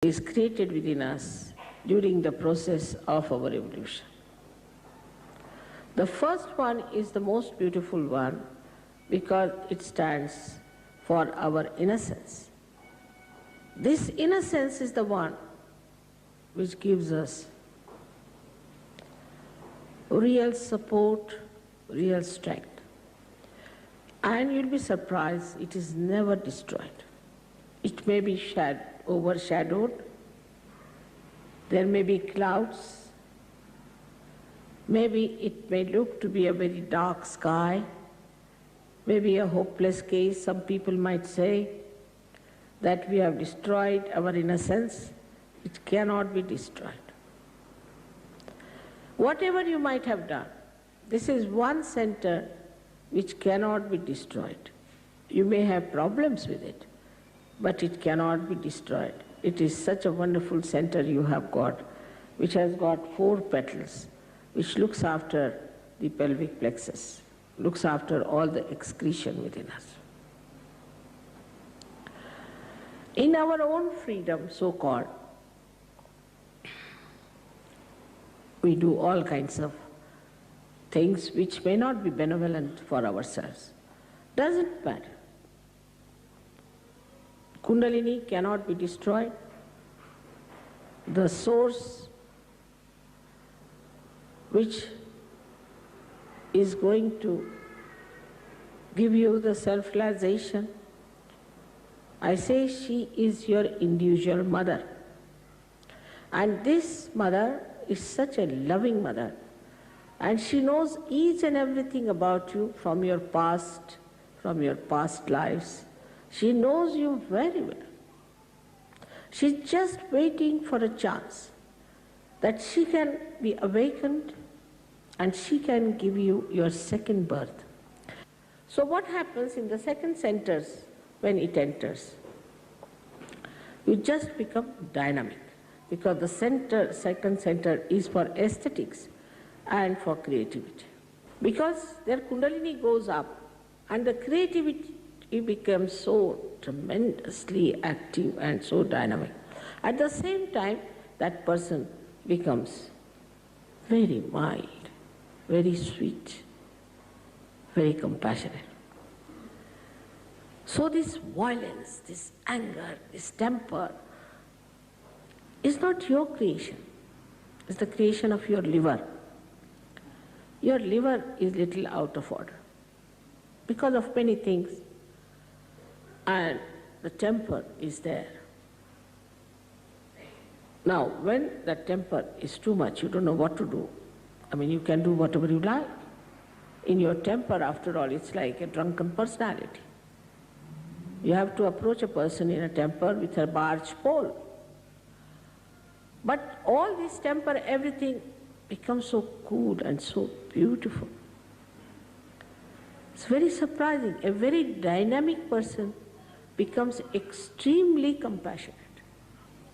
is created within us during the process of our evolution. The first one is the most beautiful one because it stands for our innocence. This innocence is the one which gives us real support, real strength. And you'll be surprised, it is never destroyed. It may be overshadowed, there may be clouds, maybe it may look to be a very dark sky, maybe a hopeless case. Some people might say that we have destroyed our innocence. It cannot be destroyed. Whatever you might have done, this is one center which cannot be destroyed. You may have problems with it, but it cannot be destroyed. It is such a wonderful center you have got, which has got 4 petals, which looks after the pelvic plexus, looks after all the excretion within us. In our own freedom, so-called, we do all kinds of things which may not be benevolent for ourselves. Doesn't matter. Kundalini cannot be destroyed. The source which is going to give you the self-realization, I say she is your individual mother. And this mother is such a loving mother, and she knows each and everything about you from your past lives. She knows you very well. She's just waiting for a chance that she can be awakened and she can give you your second birth. So what happens in the second centers when it enters? You just become dynamic, because the second center is for aesthetics and for creativity. Because their Kundalini goes up and the creativity becomes so tremendously active and so dynamic. At the same time, that person becomes very mild, very sweet, very compassionate. So this violence, this anger, this temper is not your creation. It's the creation of your liver. Your liver is little out of order because of many things, and the temper is there. Now, when the temper is too much, you don't know what to do. I mean, you can do whatever you like. In your temper, after all, it's like a drunken personality. You have to approach a person in a temper with a barge pole. But all this temper, everything becomes so cool and so beautiful. It's very surprising. A very dynamic person becomes extremely compassionate.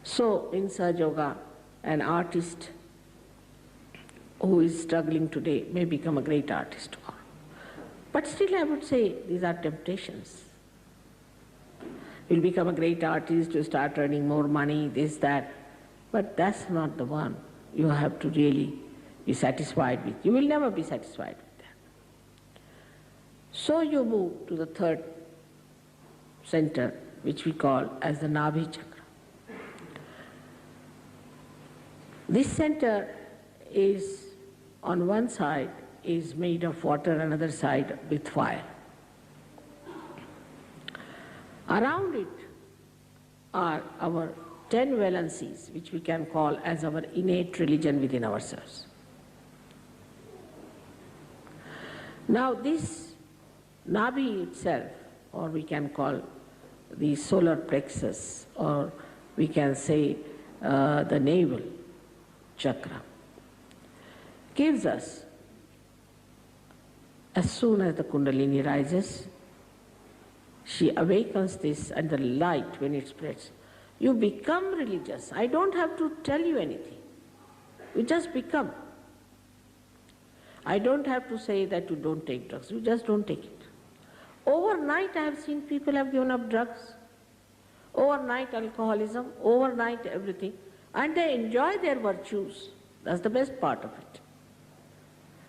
So in Sahaja Yoga, an artist who is struggling today may become a great artist tomorrow. But still I would say these are temptations. You'll become a great artist, you start earning more money, this, that. But that's not the one you have to really be satisfied with. You will never be satisfied with that. So you move to the third center, which we call as the Nabhi Chakra. This center is, on one side, is made of water, another side with fire. Around it are our 10 valencies, which we can call as our innate religion within ourselves. Now this Nabhi itself, or we can call the solar plexus, or we can say the navel chakra, gives us, as soon as the Kundalini rises, she awakens this, and the light, when it spreads, you become religious. I don't have to tell you anything. You just become. I don't have to say that you don't take drugs. You just don't take it. Overnight I have seen people have given up drugs. overnight alcoholism, overnight everything, and they enjoy their virtues. That's the best part of it.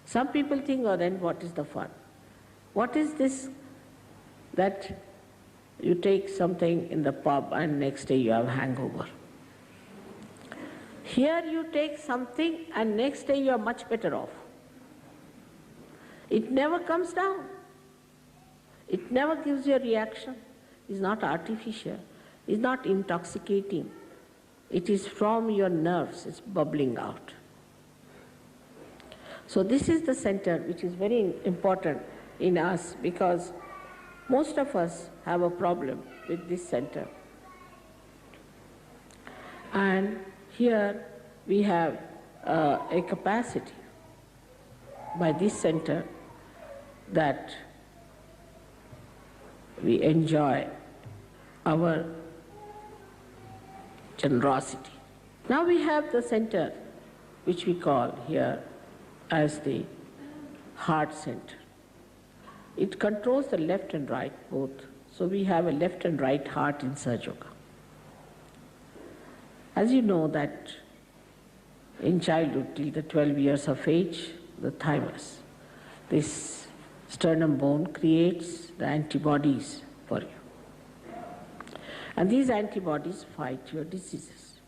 Some people think, oh, then what is the fun? What is this that you take something in the pub and next day you have hangover? Here you take something and next day you are much better off. It never comes down. It never gives you a reaction. It's not artificial. It's not intoxicating. It is from your nerves. It's bubbling out. So this is the center which is very important in us, because most of us have a problem with this center. And here we have a capacity by this center that we enjoy our generosity. Now we have the center which we call here as the heart center. It controls the left and right both. So we have a left and right heart in Sahaja Yoga. As you know that in childhood till the 12 years of age, the thymus, this sternum bone creates the antibodies for you. And these antibodies fight your diseases.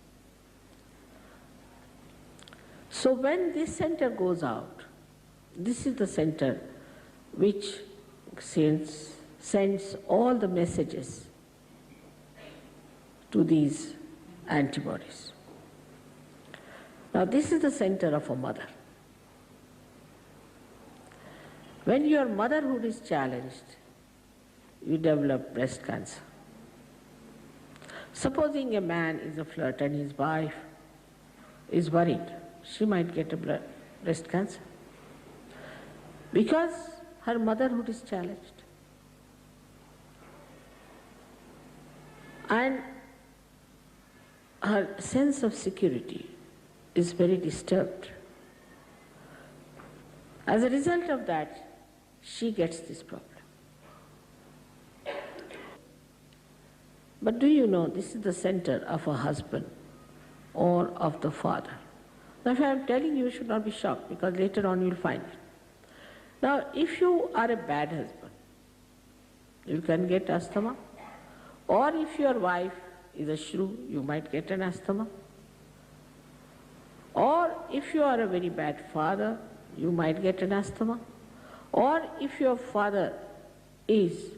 So when this center goes out, this is the center which sends all the messages to these antibodies. Now this is the center of a mother. When your motherhood is challenged, you develop breast cancer. Supposing a man is a flirt and his wife is worried, she might get a breast cancer because her motherhood is challenged. And her sense of security is very disturbed. As a result of that, she gets this problem. But do you know this is the center of a husband or of the father? Now if I am telling you, you should not be shocked, because later on you will find it. Now if you are a bad husband, you can get asthma, or if your wife is a shrew, you might get an asthma, or if you are a very bad father, you might get an asthma, or if your father is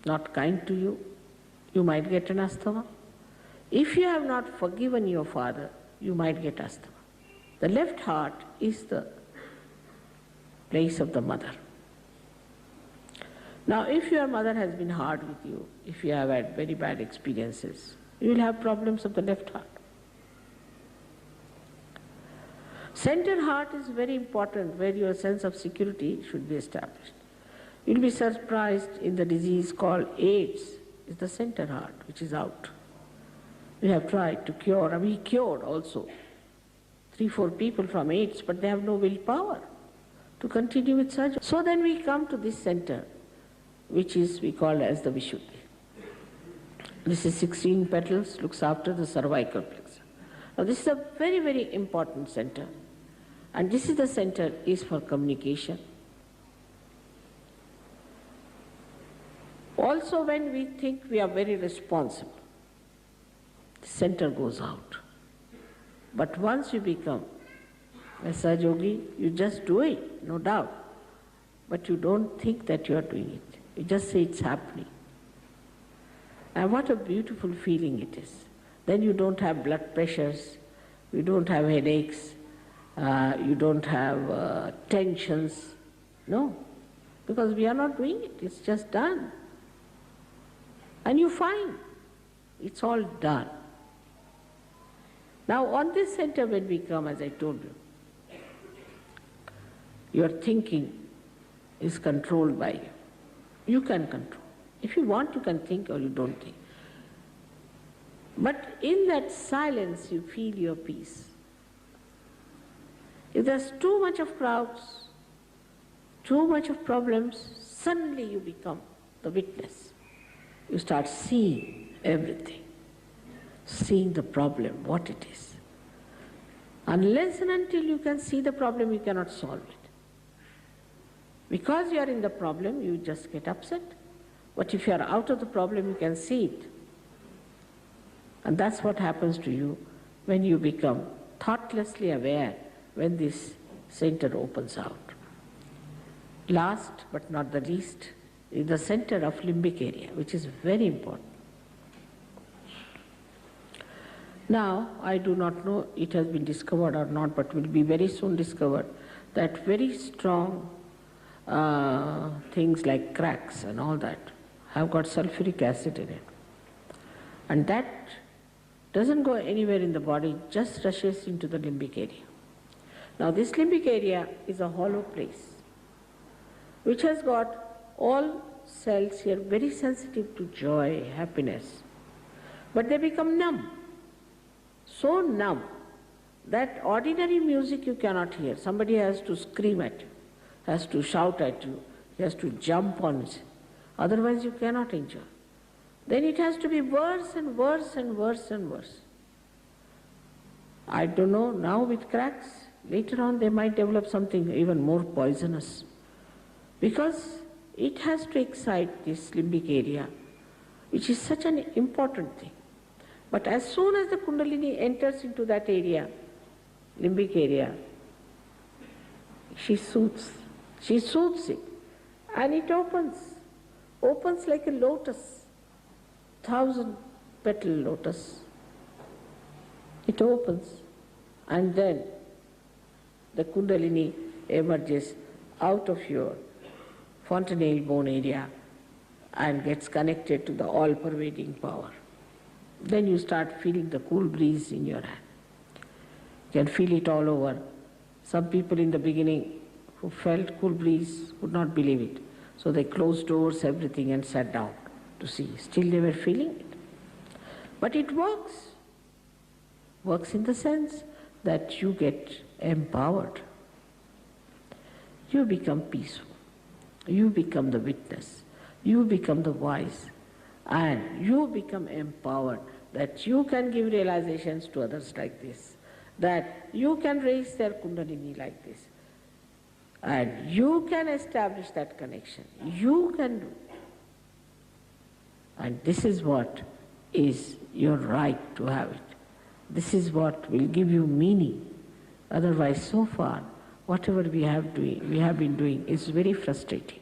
not kind to you, you might get an asthma. If you have not forgiven your father, you might get asthma. The left heart is the place of the mother. Now if your mother has been hard with you, if you have had very bad experiences, you will have problems of the left heart. Center heart is very important, where your sense of security should be established. You will be surprised in the disease called AIDS, is the center heart which is out. We have tried to cure, and we cured also 3-4 people from AIDS, but they have no willpower to continue with surgery. So then we come to this center, which is we call as the Vishuddhi. This is 16 petals, looks after the cervical plexus. Now this is a very, very important center, and this is the center is for communication. Also when we think we are very responsible, the center goes out. But once you become a Sahaja Yogi, you just do it, no doubt. But you don't think that you are doing it. You just say it's happening. And what a beautiful feeling it is. Then you don't have blood pressures, you don't have headaches, you don't have tensions. No, because we are not doing it, it's just done. And you find it's all done. Now on this center when we come, as I told you, your thinking is controlled by you. You can control. If you want, you can think, or you don't think. But in that silence, you feel your peace. If there's too much of crowds, too much of problems, suddenly you become the witness. You start seeing everything, seeing the problem, what it is. Unless and until you can see the problem, you cannot solve it. Because you are in the problem, you just get upset. But if you are out of the problem, you can see it. And that's what happens to you when you become thoughtlessly aware when this center opens out. Last but not the least is the center of limbic area, which is very important. Now, I do not know it has been discovered or not, but will be very soon discovered that very strong things like cracks and all that have got sulfuric acid in it. And that doesn't go anywhere in the body, just rushes into the limbic area. Now this limbic area is a hollow place which has got all cells here very sensitive to joy, happiness, but they become numb. So numb that ordinary music you cannot hear. Somebody has to scream at you, has to shout at you, he has to jump on it, otherwise you cannot enjoy. Then it has to be worse and worse and worse and worse. I don't know, now with cracks, later on they might develop something even more poisonous, because it has to excite this limbic area, which is such an important thing. But as soon as the Kundalini enters into that area, limbic area, she soothes it, and it opens like a lotus, 1,000-petal lotus. It opens, and then the Kundalini emerges out of your fontanelle bone area and gets connected to the all-pervading power. Then you start feeling the cool breeze in your hand. You can feel it all over. Some people in the beginning who felt cool breeze could not believe it. So they closed doors, everything, and sat down to see. Still they were feeling it. But it works. Works in the sense that you get empowered. You become peaceful. You become the witness. You become the wise. And you become empowered that you can give realizations to others like this, that you can raise their Kundalini like this, and you can establish that connection. You can do. And this is what is your right to have it. This is what will give you meaning. Otherwise, so far, whatever we have been doing is very frustrating.